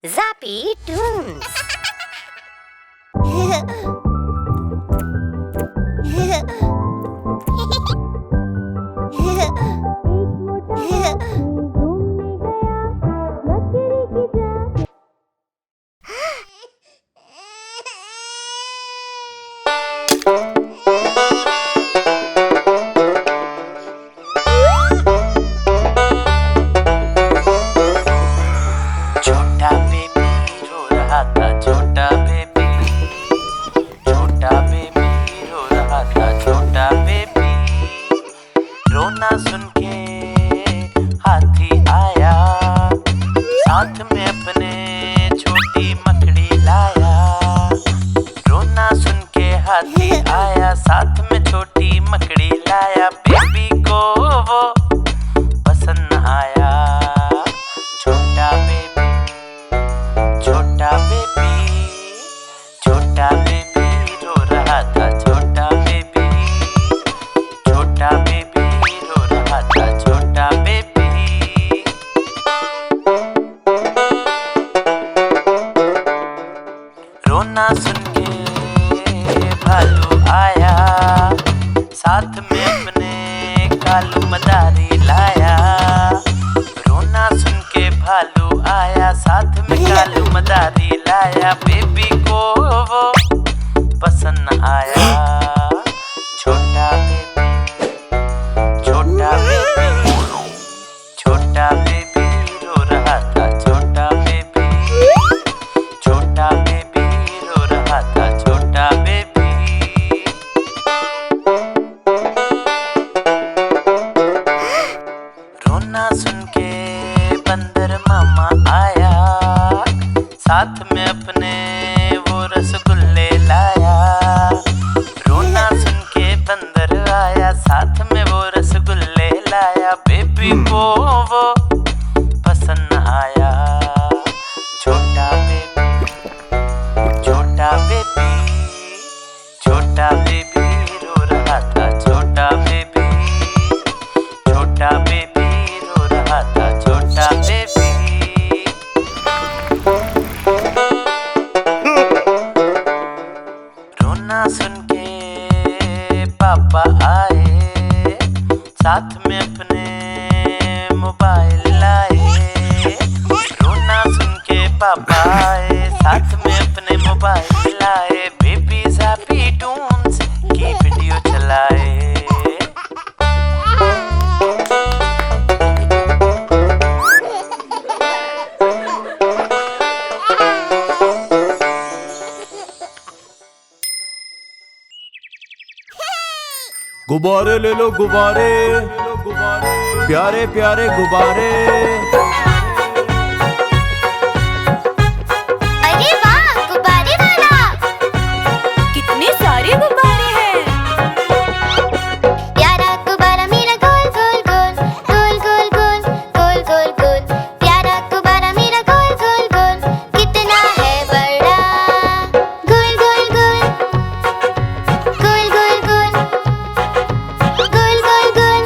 Zappy Toons. रोना सुन के हाथी आया, साथ में अपने छोटी मकड़ी लाया। रोना सुन के हाथी आया, साथ में छोटी मकड़ी लाया। बेबी को वो पसंद न आया। छोटा बेबी, छोटा बेबी, छोटा बेबी रो रहा था। छोटा बेबी, छोटा बेबी रो रहा था। छोटा बेबी। रोना सुन के भालू आया, साथ में अपने कालू मदारी लाया। रोना सुन के भालू आया, साथ में कालू मदारी लाया। बेबी को वो पसंद न आया। छोटा बेबी, छोटा बेबी, छोटा बेबी रो रहा था। छोटा बेबी, छोटा बेबी रो रहा था। छोटा बेबी। रोना सुन के बंदर मामा आया, साथ में अपने वो रसगुल्ले लाया। रोना सुन के बंदर आया, साथ में वो रसगुल्ले लाया। बेबी को वो पसंद न आया। छोटा बेबी, छोटा बेबी, छोटा बेबी रो रहा था। छोटा बेबी, छोटा बेबी रो रहा था। छोटा बेबी। रोना सुन के पापा आए, साथ में अपने मोबाइल लाए। रोना सुन के पापा आए, साथ में अपने मोबाइल लाए। बेबी ज़ैप्पी टून्स की वीडियो चलाए। गुब्बारे ले लो गुब्बारे, प्यारे प्यारे गुब्बारे। अरे वाह, गुब्बारे वाला! कितने सारे गुब्बारे हैं। प्यारा गुब्बारा मेरा गोल गोल गोल, गोल गोल गोल, गोल गोल गोल। प्यारा गुब्बारा मेरा गोल गोल गोल, कितना है बड़ा। गोल गोल गोल, गोल गोल गोल, गोल गोल गोल,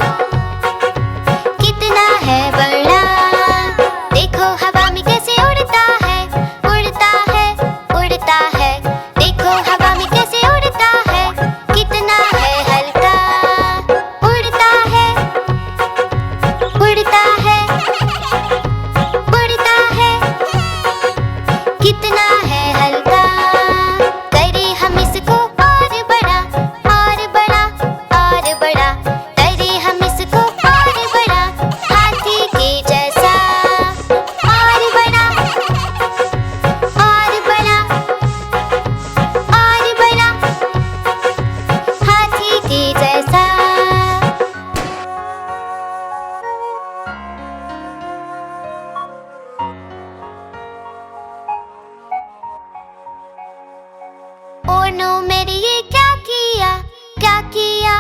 कितना है बड़ा। देखो हवा में कैसे उड़ता है, उड़ता है, उड़ता है। देखो हवा में कैसे उड़ता है, कितना है हल्का। उड़ता है, उड़ता है, उड़ता है, कितना है हल्का। करे हम इसको और बड़ा, और बड़ा, और बड़ा। करे हम इसको और बड़ा, हाथी के जैसा। और बड़ा, और बड़ा, और बड़ा, हाथी के जैसा। ओ नो मैंने ये क्या किया, क्या किया,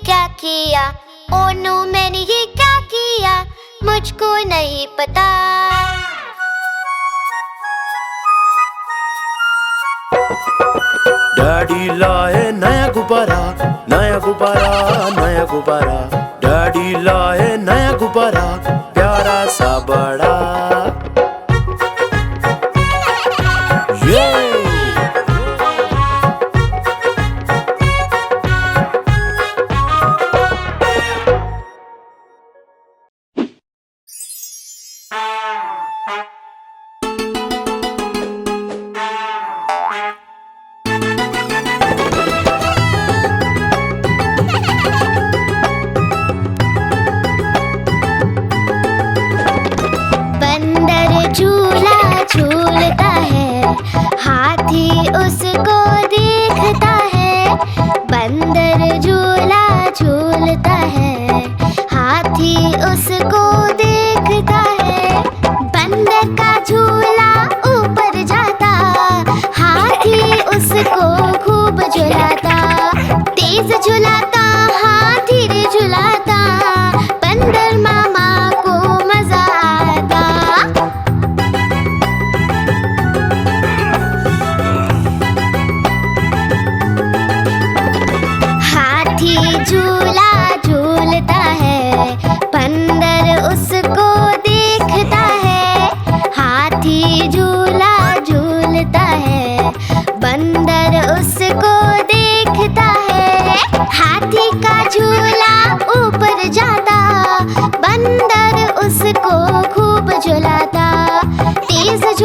क्या किया। ओ नो मैंने ये क्या किया, मुझको नहीं पता। डैडी लाए नया गुब्बारा, नया गुब्बारा, नया गुब्बारा। डैडी लाए नया गुब्बारा, प्यारा सा बड़ा।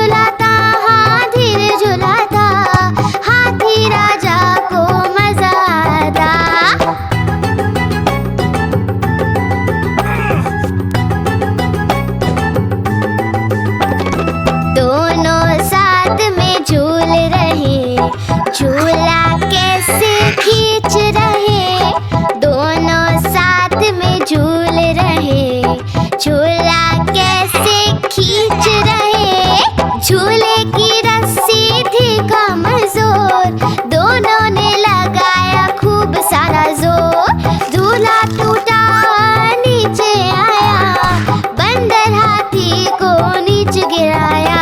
झुलाता, हाँ धीरे झुलाता, हाथी राजा को मजा आता। दोनों साथ में झूल रहे, झूला कैसे खींच रहे। दोनों साथ में झूल रहे, झूला कैसे खींच रहे। झूले की रस्सी थी कमजोर, दोनों ने लगाया खूब सारा जोर। झूला टूटा, नीचे आया, बंदर हाथी को नीचे गिराया।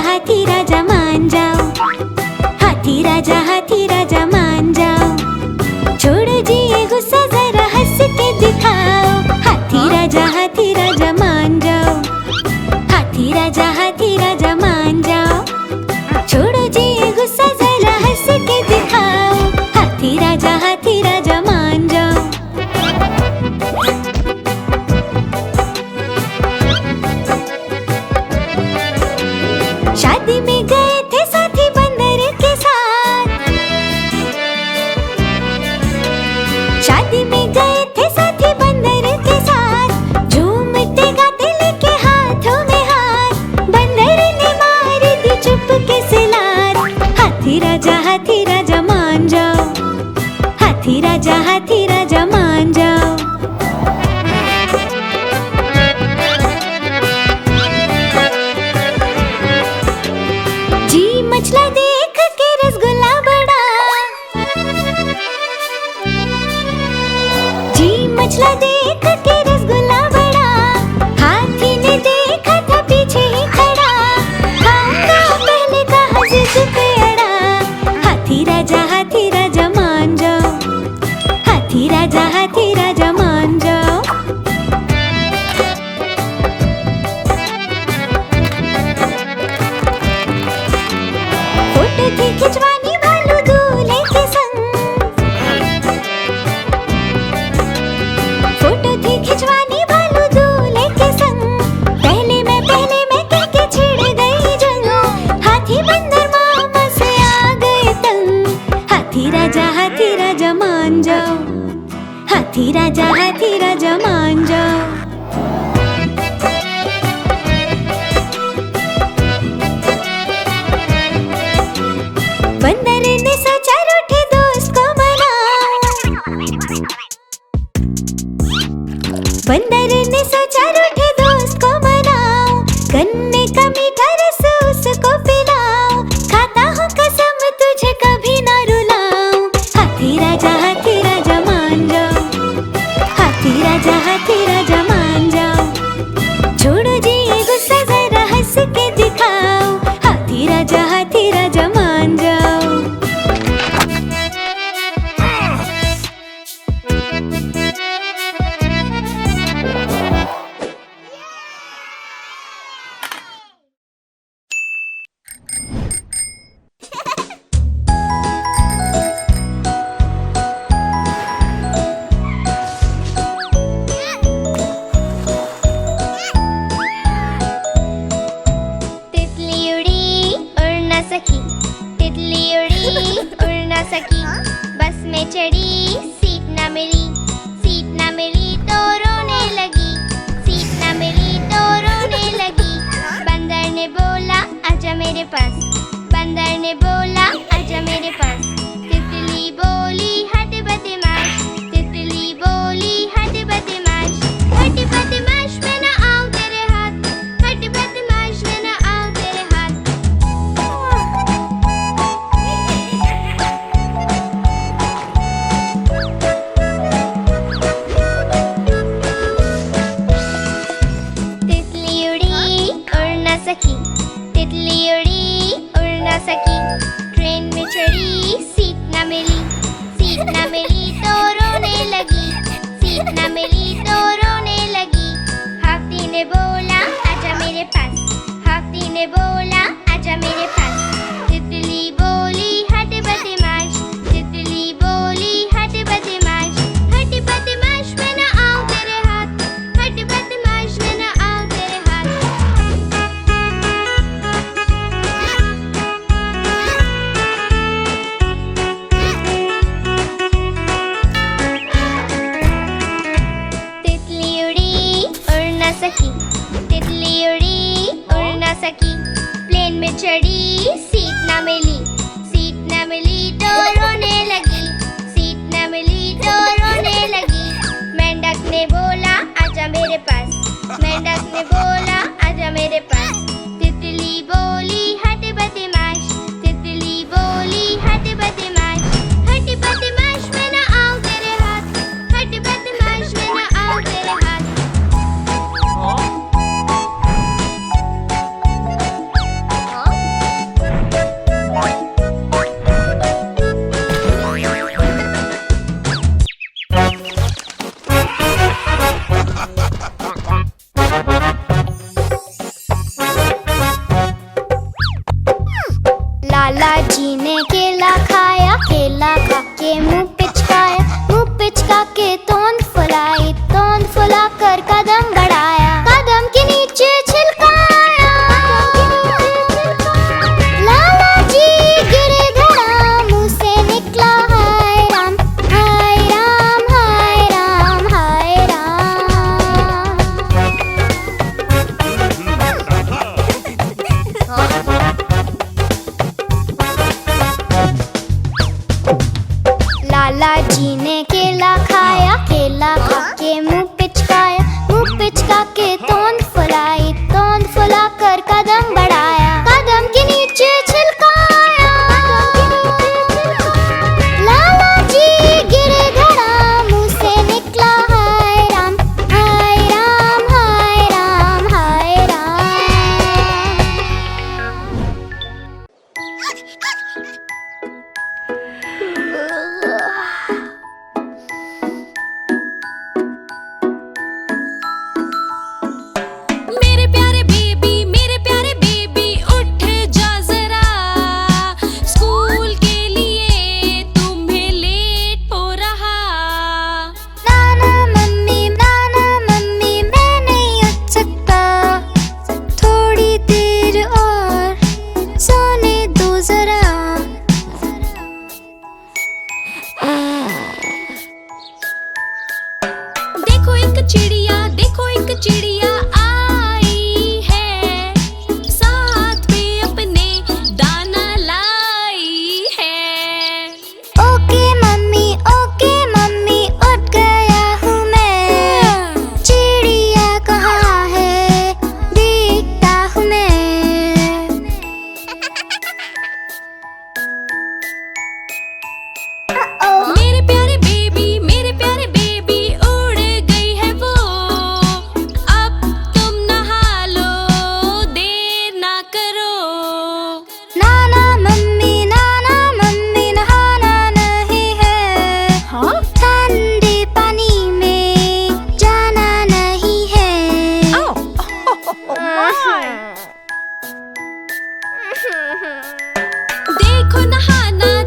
हाथी राजा मान जाओ, हाथी राजा मान जाओ। छोड़ो जी ये गुस्सा, जरा हंस के दिखाओ। हाथी राजा मान जाओ, हाथी राजा मान जाओ। छोड़ो जी ये गुस्सा, जरा हंस के दिखाओ। हाथी राजा मान जाओ। शादी में गए थे साथी बंदर के साथ, शादी में गए थे साथी बंदर के साथ। झूमते गाते लेके हाथों में हाथ, बंदर ने मार दी चुपके से लात। हाथी राजा मान जाओ, हाथी राजा मान जाओ। जी मछला देख के रसगुल्ला बड़ा, जी मछला देख के रसगुल्ला बड़ा। हाथी ने देखा था पीछे ही खड़ा, खाऊंगा पहले कहा जिद पे अड़ा। हाथी राजा मान जाओ, हाथी राजा मान जाओ। फोटो थी खिंचवानी भालू दूल्हे के संग, फोटो थी खिंचवानी भालू दूल्हे के संग। पहले मैं कह के छिड़ गई जंग, हाथी बंदर मामा से आ गए तंग। हाथी राजा मान जाओ, हाथी राजा मान जाओ। बंदर ने सोचा रूठे दोस्त को मनाऊं, बंदर ने सोचा रूठे दोस्त को मनाऊं। गन्ने का मीठा रस उसको पिलाऊं, खाता हूँ कसम तुझे कभी ना रुलाऊं। हाथी राजा मान जाओ, हाथी राजा मान जाओ। छोड़ो जी ये गुस्सा, जरा हंस के दिखाओ। हाथी राजा मान जाओ। सकी, बस में चढ़ी सीट ना मिली, सीट ना मिली तो रोने लगी, सीट ना मिली तो रोने लगी। बंदर ने बोला आजा मेरे पास, बंदर ने बोला आजा मेरे पास। तितली बोली हट बदमाश, तितली बोली हट बदमाश, हट बदमाश मैं ना आऊं तेरे हाथ, हट बदमाश मैं ना आऊं तेरे हाथ। तितली उड़ी उड़ ना सकी, ट्रेन में चढ़ी सीट ना मिली, जी ने केला खाया, केला खा के मुंह पिचकाया, मुंह पिचका के तोंद फुलाई, तोंद फुला कर कदम बढ़ाया, कदम के नीचे छिलका आया। लाला जी गिरे घड़ा, मुंह से निकला हाय राम, हाय राम, हाय राम, हाय राम। मेरे प्यारे बेबी उठ जा जरा, स्कूल के लिए तुम्हें लेट हो रहा। नाना मम्मी मैं नहीं उठ सकता, थोड़ी देर और सोने दो जरा। देखो एक चिड़िया आई है, साथ में अपने दाना लाई है। ओके मम्मी उठ गया हूँ मैं, चिड़िया कहाँ है देखता हूँ मैं। मेरे प्यारे बेबी उड़ गई है वो, अब तुम नहा लो, देर ना करो। नाना मम्मी नहाना नहीं है, ठंडे पानी में जाना नहीं है।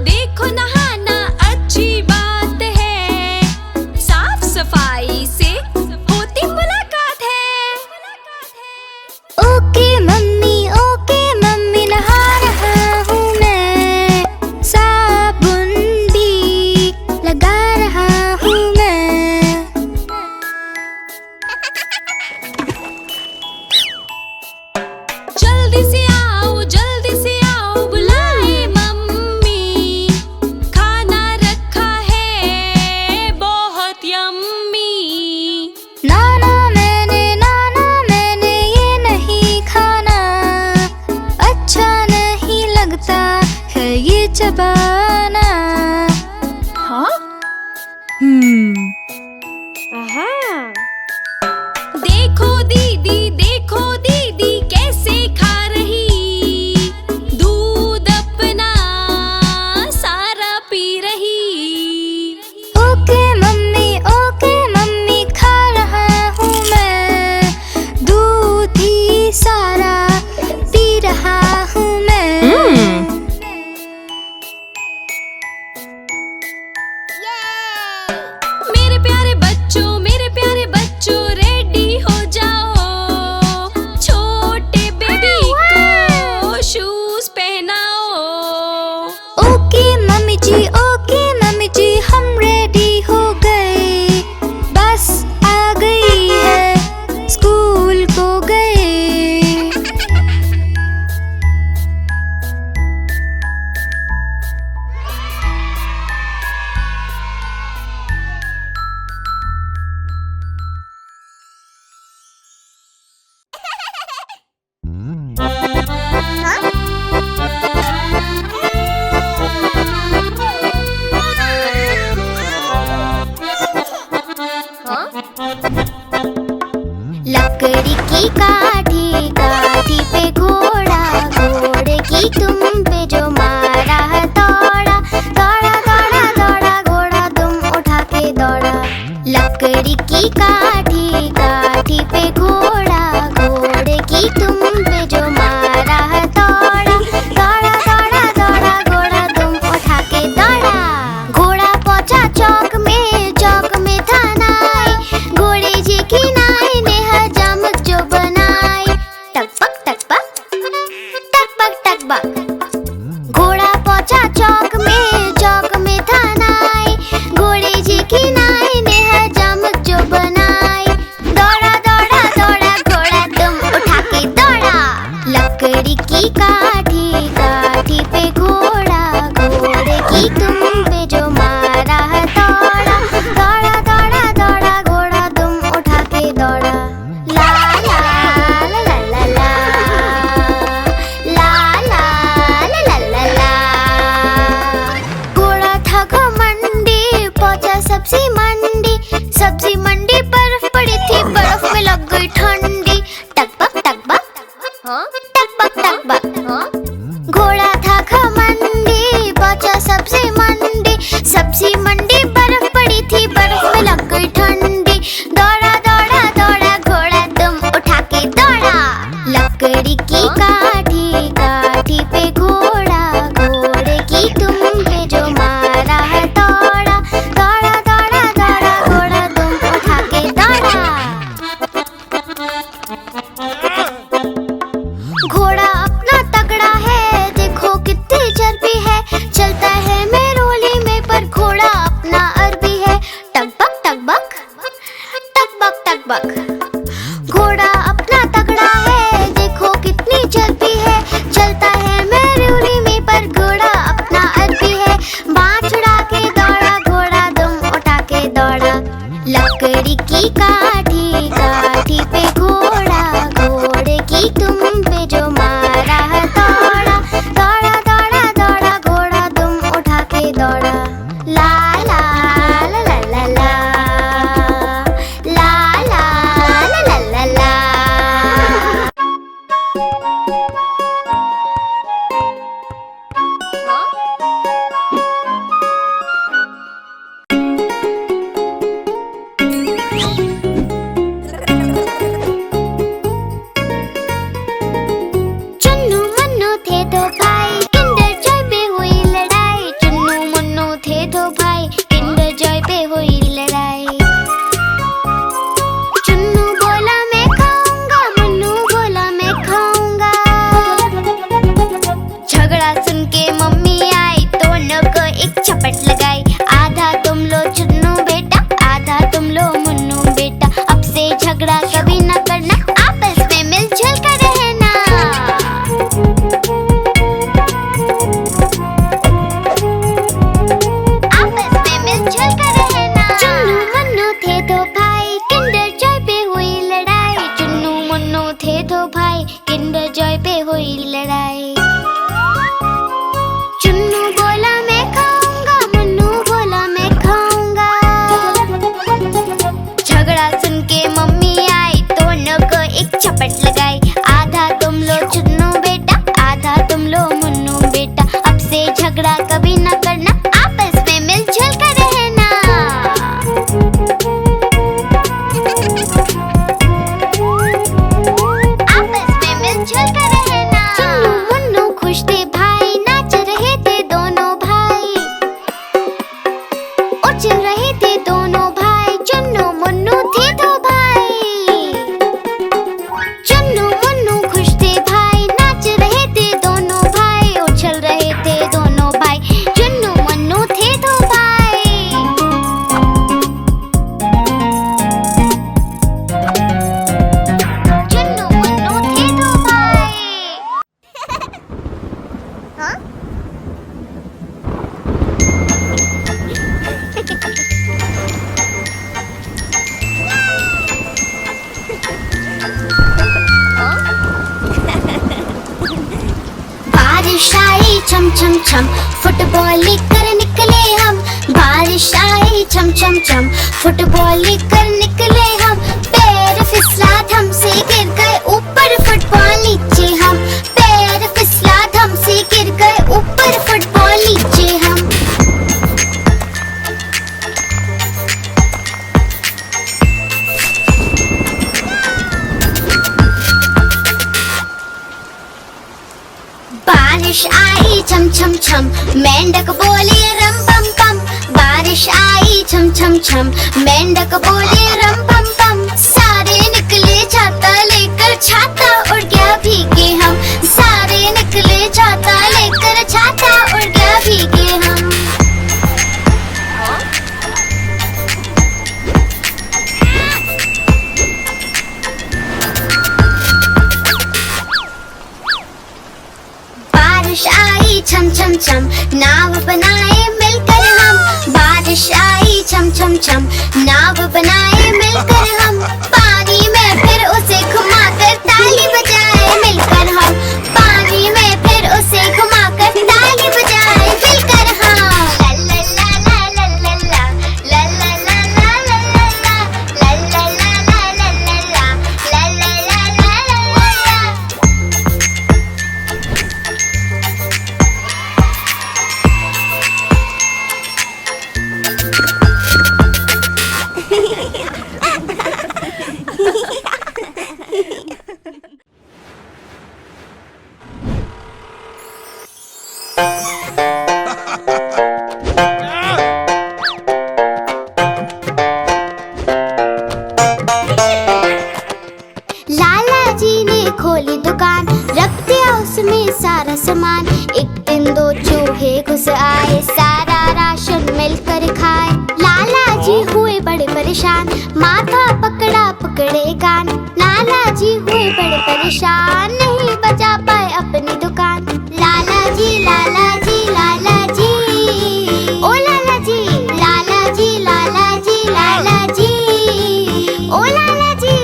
देखो नहाना अच्छी बात है, साफ सफाई से होती मुलाकात है। ओके मम्मी नहा रहा हूँ मैं, साबुन भी लगा रहा हूँ मैं। जल्दी से आओ बुलाए मम्मी, खाना रखा है बहुत यम्मी। नाना मैंने ये नहीं खाना, अच्छा नहीं लगता है ये चबाना। देखो दीदी कैसे खा रही, दूध अपना सारा पी रही। ओके मम्मी खा रहा हूँ मैं, दूध ही सारा पी रहा हूँ मैं। मेरे प्यारे बच्चों रेडी हो जाओ, छोटे बेबी को शूज पहनाओ। ओके मम्मी जी हम रेडी हो गए, बस आ गई है स्कूल को गए। लकड़ी की काठी पे घोड़ा, घोड़े की तुम पे जो मारा दौड़ा, घोड़ा तुम उठा के दौड़ा। लकड़ी की काठी पे घोड़ा, घोड़े की तुम पे जो मारा दौड़ा, घोड़ा तुम उठा के दौड़ा। घोड़ा पहुंचा चौक में था नाई, घोड़े जी की नाई ने हजामत जो बनाई। टकपक घोड़ा पहुंचा चौक में था नाई, घोड़े जी की नाई ने हजामत जो बनाई। दौड़ा बक। घोड़ा अपना तगड़ा है, देखो कितनी चलती है। चलता है मेरूरी में पर घोड़ा अपना अरबी है। बाँह छुड़ा के दौड़ा घोड़ा, दुम उठा के दौड़ा। लकड़ी की काठी, काठी पे घोड़ा, घोड़े की तुम पे जो मारा है दौड़ा। दौड़ा दौड़ा दौड़ा घोड़ा, दुम उठा के दौड़ा। ला ला ला ला ला ला, ला ला ला ला ला ला। चुन्नू मुन्नू थे दो भाई, किंडर जॉय पे हुई लड़ाई। चुन्नू मुन्नू थे दो भाई, किंडर जॉय पे हुई लड़ाई। चुन्नू बोला मैं खाऊंगा, मुन्नू बोला मैं खाऊंगा। झगड़ा सुन के मम्मी आई, दोनों को एक चपट लगाई। आधा तुम लो चुन्नू बेटा, आधा तुम लो मुन्नू बेटा। अब से झगड़ा कभी न करना, आपस में मिलजुल कर रहना। आपस में मिलजुल कर रहना। चुन्नू मुन्नू थे दो भाई, किंडर जॉय पे हुई लड़ाई। चुन्नू मुन्नू थे दो भाई, किंडर जॉय पे हुई लड़ाई। चुन्नू बोला मैं खाऊंगा, मुन्नू बोला मैं खाऊंगा। झगड़ा सुन के मम्मी आई, दोनों को एक चपट लगाई। आधा तुम लो चुन्नू बेटा, आधा तुम लो मुन्नू बेटा। अब से झगड़ा कभी न करना, आपस में मिलजुल कर रहना। आपस में मिलजुल कर रहना। चुन्नू मुन्नू खुश थे भाई, नाच रहे थे दोनों भाई। उछल रहे थे दोनों भाई, चुन्नू मुन्नू थे दो भाई। चुन्नू मुन्नू खुश थे भाई, नाच रहे थे दोनों भाई। उछल रहे थे दोनों भाई, चुन्नू मुन्नू थे दो भाई। चुन्नू मुन्नू थे दो भाई। हाँ? बारिश आई छम छम छम, फुटबॉल लेकर निकले हम। बारिश आई छम छम छम, फुटबॉल लेकर निकले हम। पैर फिसला धम से गिर गए ऊपर, फुटबॉल नीचे हम। पैर फिसला धम से गिर गए ऊपर, फुटबॉल नीचे हम। बारिश आई छम छम छम, मेंढक बोले रम पम पम। बारिश आई छम छम छम, मेंढक बोले रम पम पम। सारे निकले छाता लेकर, छाता उड़ गया भीगे हम। सारे निकले छाता लेकर, छाता उड़ गया भीगे हम। बारिश आई छम छम छम, नाव बनाए मिलकर हम। बारिश आई छम छम छम, नाव बनाए मिलकर हम। पानी में फिर उसे घुमाकर ताली बजाए मिलकर हम। पानी में फिर उसे घुमाकर ताली बजाए मिलकर हम। ला ला ला ला ला ला ला, ला ला ला ला ला ला ला, ला ला ला ला ला ला ला, ला ला ला ला ला ला। लाला जी ने खोली दुकान, रख दिया उसमें सारा सामान। एक दिन दो चूहे घुस आए, सारा राशन मिलकर खाए। लाला जी हुए बड़े परेशान, माथा पकड़ा पकड़ा पकड़े कान। लाला जी हुए बड़े परेशान, नहीं बचा पाए अपनी दुकान। लाला जी लाला जी लाला जी, ओ लाला जी लाला जी लाला जी लाला जी, ओ लाला जी।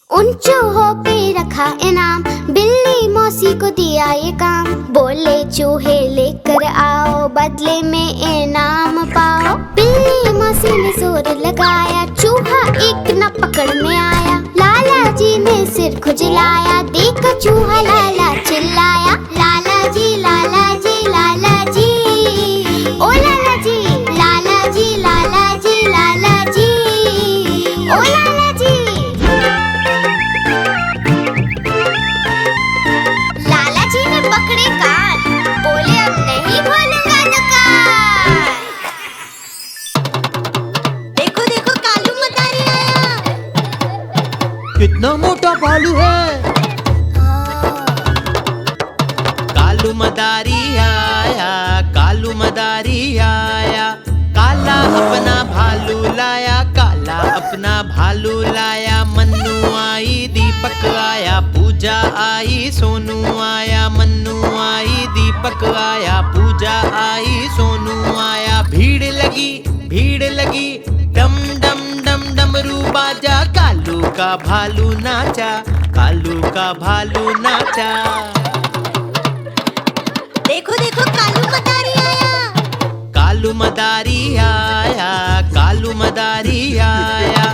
उन चूहों पे रखा इनाम, बिल्ली मौसी को दिया ये काम। बोले चूहे लेकर आओ, बदले में इनाम पाओ। बिल्ली मौसी ने जोर लगाया, चूहा एक न पकड़ में आया। लाला जी ने सिर खुजलाया, देख चूहा लाला चिल्लाया। लाला जी लाला जी लाला जी, ओ लाला जी लाला जी लाला जी लाला जी, ओ लाला जी। लाला जी ने पकड़े कान, बोले अब नहीं खोलूंगा दुकान। देखो देखो कालू मदारी आया। कितना मोटा भालू है। कालू मदारी आया, कालू मदारी आया। काला अपना भालू लाया, काला अपना भालू लाया। मन्नू आई, दीपक आया, पूजा आई, सोनू आया। मन्नू आई, दीपक आया, पूजा आई, सोनू आया। भीड़ लगी, डम डम डम डमरू बाजा। कालू का भालू नाचा, कालू का भालू नाचा। देखो देखो कालू मदारी आया। कालू मदारी आया, कालू मदारी आया।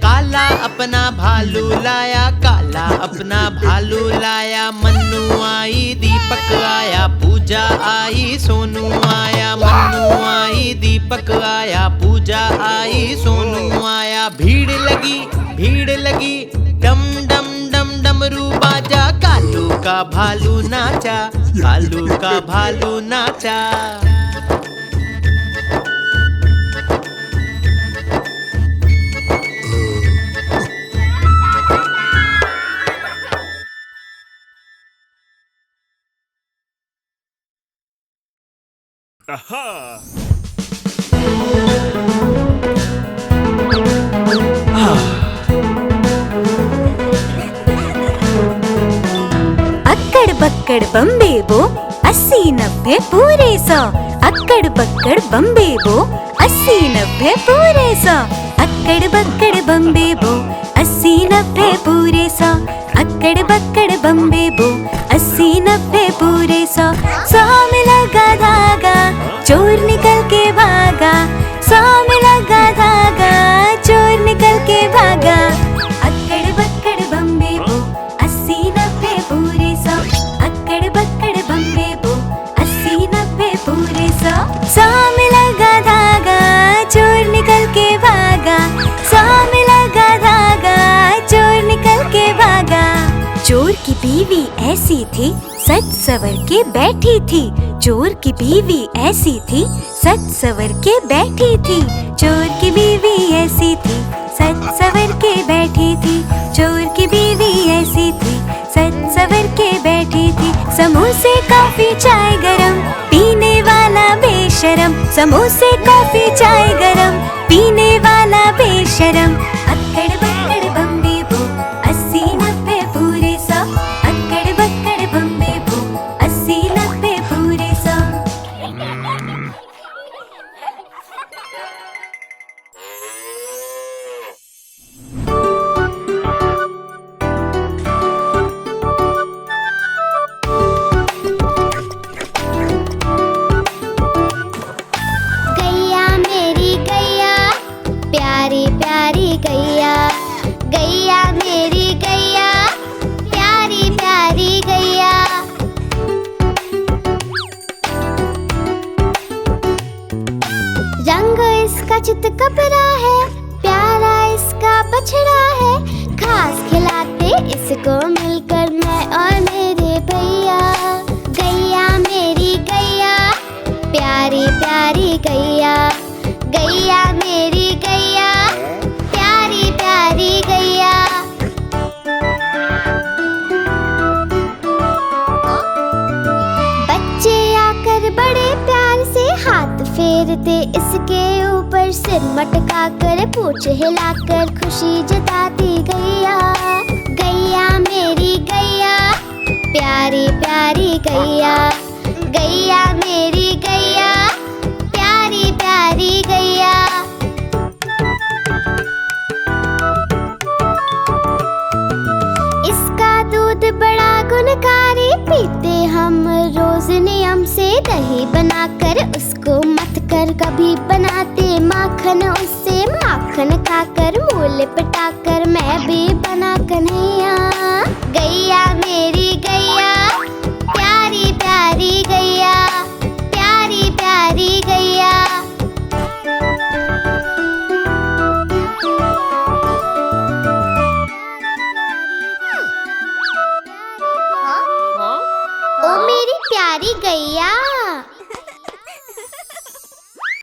काला अपना भालू लाया, काला अपना भालू लाया। मन्नू आई, दीपक आया, पूजा आई, सोनू आया। मन्नू आई, दीपक आया, पूजा आई, सोनू आया। भीड़ लगी, डम डम डम डमरू बाजा। कालू का भालू नाचा, कालू का भालू नाचा। अक्कड़ बक्कड़ बम्बे बो, 80-90 पूरे 100। अक्कड़ बक्कड़ बम्बे बो, 80-90 पूरे 100। अक्कड़ बक्कड़ बम्बे बो, 80-90 पूरे 100। अक्कड़ बक्कड़ बम्बे बो, 80-90 पूरे 100। 100 में लगा धागा, चोर निकल के भागा। 100 में लगा धागा, चोर निकल के भागा। अक्कड़ बक्कड़ बम्बे बो, 80-90 पूरे 100। अक्कड़ बक्कड़ बम्बे बो, 80-90 पूरे 100। 100 में लगा धागा, चोर निकल के भागा। 100 में लगा धागा, चोर निकल के भागा। चोर की बीवी ऐसी थी, सच सवर के बैठी थी। चोर की बीवी ऐसी थी, सच सवर के बैठी थी। चोर की बीवी ऐसी थी, सच सवर के बैठी थी। चोर की बीवी ऐसी थी, सच सवर के बैठी थी। समोसे कॉफी चाय गरम, पीने वाला बेशरम। समोसे कॉफी चाय गरम, पीने वाला बेशरम। अक्कड़ बक्कड़ बम्बे बो, 80-90 पूरे 100। अक्कड़ बक्कड़ बम्बे बो, 80-90 पूरे 100। गैया मेरी गैया, प्यारी प्यारी गैया। गैया मेरी गैया, प्यारी प्यारी गैया। रंग इसका चित कपरा है, प्यारा इसका बछड़ा है। घास खिलाते इसको मिलकर मैं और मेरे भैया। गैया मेरी गैया, प्यारी प्यारी गैया। गैया मेरी गैया, प्यारी प्यारी गैया। सिर मटका कर पूछ हिलाकर खुशी जताती गैया। गैया मेरी गैया, प्यारी प्यारी गैया। गैया मेरी गैया, प्यारी प्यारी गैया। इसका दूध बड़ा गुणकारी, पीते हम रोज नियम से। दही बनाकर उसको मथ कर कभी बनाते माखन उससे। माखन खाकर मूल पिटाकर मैं भी बना कन्हैया। गैया मेरी गैया,